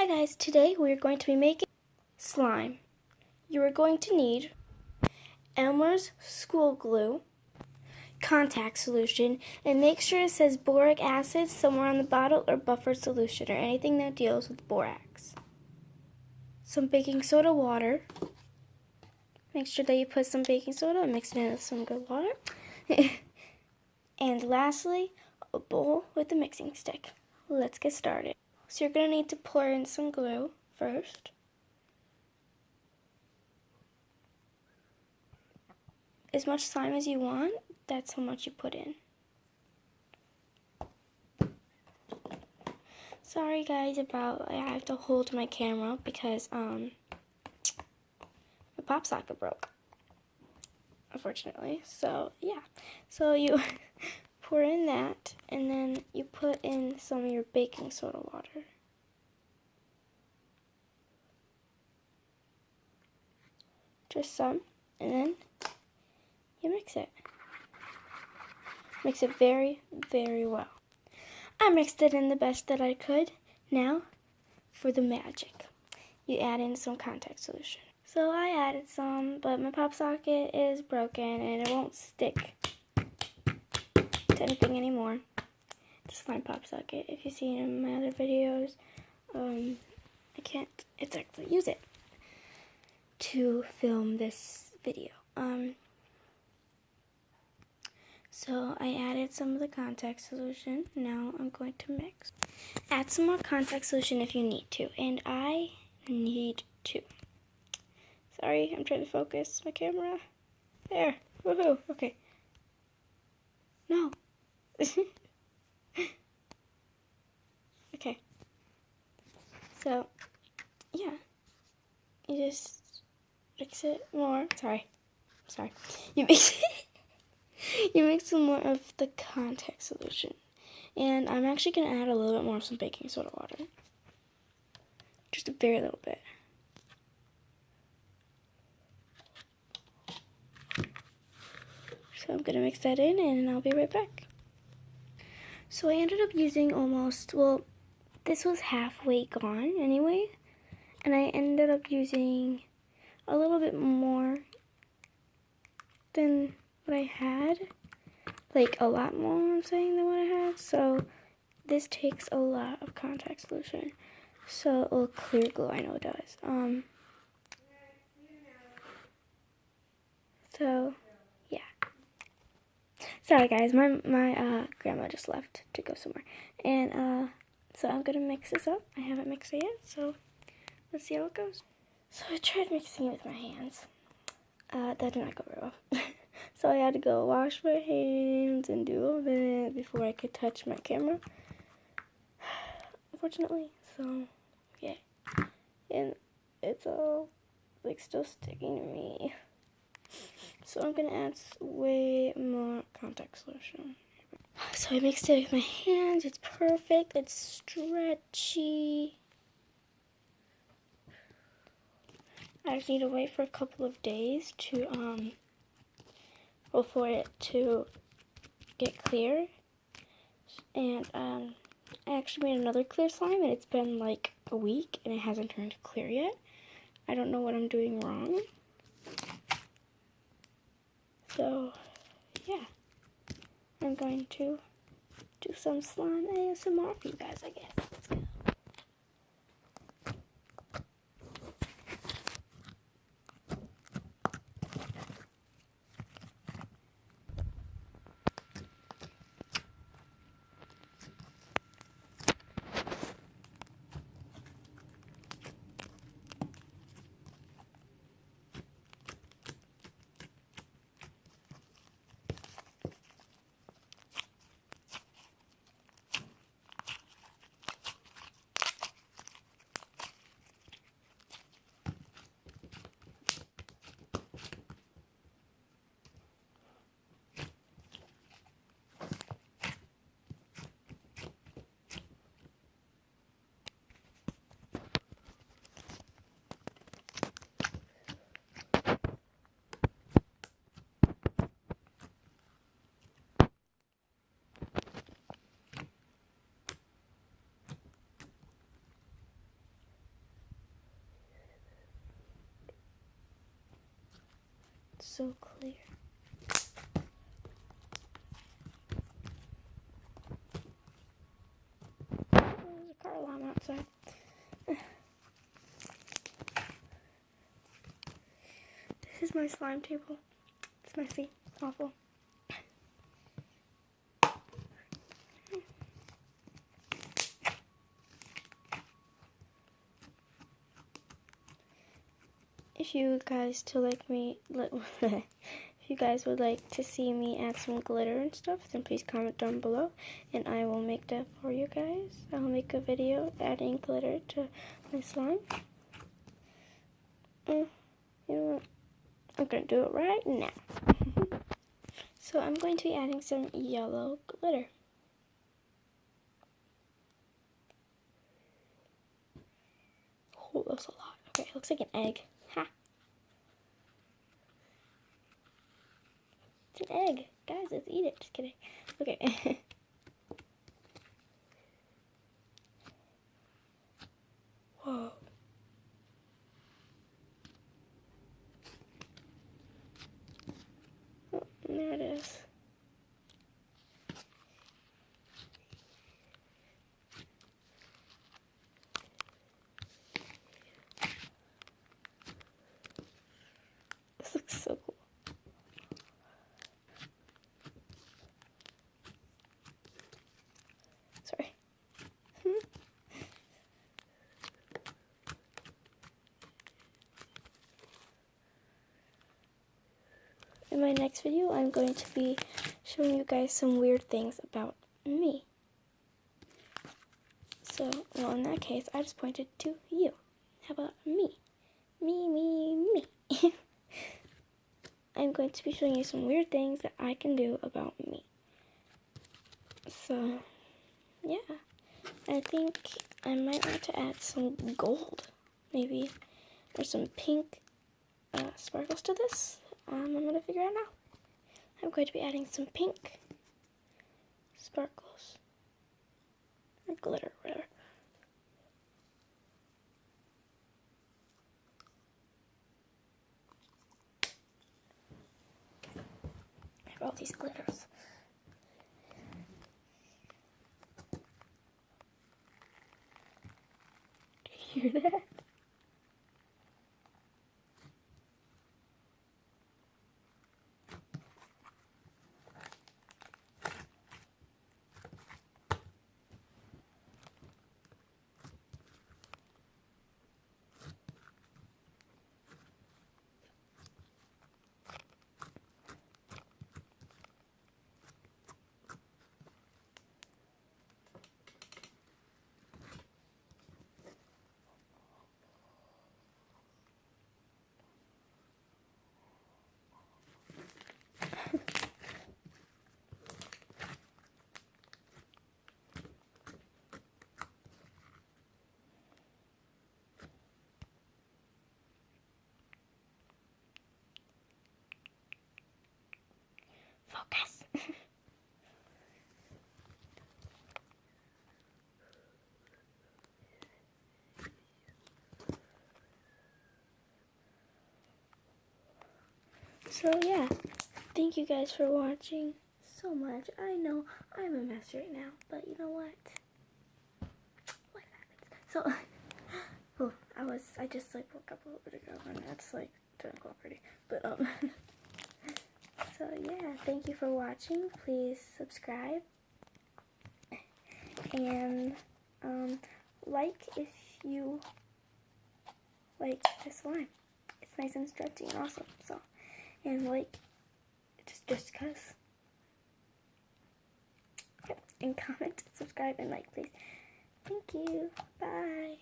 Hi guys, today we are going to be making slime. You are going to need Elmer's school glue, contact solution, and make sure it says boric acid somewhere on the bottle or buffer solution or anything that deals with borax. Some baking soda water. Make sure that you put some baking soda and mix it in with some good water. And lastly, a bowl with a mixing stick. Let's get started. So you're going to need to pour in some glue first. As much slime as you want, that's how much you put in. Sorry guys about I have to hold my camera because my pop socket broke, unfortunately. So yeah, so you pour in that and then you put in some of your baking soda water. Just some, and then you mix it. Mix it very, very well. I mixed it in the best that I could. Now, for the magic. You add in some contact solution. So I added some, but my pop socket is broken and it won't stick to anything anymore. It's a slime pop socket. If you've seen in my other videos, I can't exactly use it to film this video. So I added some of the contact solution. Now I'm going to mix. Add some more contact solution if you need to, and I need to. Sorry, I'm trying to focus my camera. There, woohoo, okay. No. Okay. So, yeah. You just mix it more. Sorry. You mix it. You mix some more of the contact solution. And I'm actually going to add a little bit more of some baking soda water. Just a very little bit. So I'm going to mix that in and I'll be right back. So I ended up using this was halfway gone anyway. And I ended up using a little bit more than what I had. Like a lot more, I'm saying, than what I had. So this takes a lot of contact solution. So, clear glue, I know it does. So, yeah. Sorry guys, my grandma just left to go somewhere. And, so I'm gonna mix this up. I haven't mixed it yet, so let's see how it goes. So I tried mixing it with my hands. That did not go very well. So I had to go wash my hands and do all that before I could touch my camera. Unfortunately, so yeah. And it's all like still sticking to me. So I'm gonna add way more contact solution. So I mixed it with my hands. It's perfect. It's stretchy. I just need to wait for a couple of days to for it to get clear. And I actually made another clear slime, and it's been like a week and it hasn't turned clear yet. I don't know what I'm doing wrong. So yeah, I'm going to do some slime ASMR for you guys, I guess. Let's go. so clear. There's a car alarm outside. This is my slime table. It's messy. It's awful. If you guys if you guys would like to see me add some glitter and stuff, then please comment down below, and I will make that for you guys. I will make a video adding glitter to my slime. You know what? I'm gonna do it right now. So I'm going to be adding some yellow glitter. Oh, that's a lot. Okay, it looks like an egg. Ha! It's an egg. Guys, let's eat it. Just kidding. Okay. Whoa. Oh, there it is. This looks so cool. Sorry. In my next video, I'm going to be showing you guys some weird things about me. So, well, in that case, I just pointed to you. How about me? Me. I'm going to be showing you some weird things that I can do about me. So, yeah. I think I might want to add some gold, maybe, or some pink sparkles to this. I'm going to figure it out now. I'm going to be adding some pink sparkles, or glitter, whatever. I have all these glitters. Do you hear that? Focus. So yeah, thank you guys for watching so much. I know I'm a mess right now, but you know what? Life happens. So, oh, I just like woke up a little bit ago, and it's like 10 o'clock already. But so yeah, thank you for watching. Please subscribe and like if you like this slime. It's nice and stretchy and awesome. So, and like just cause. And comment, subscribe, and like, please. Thank you. Bye.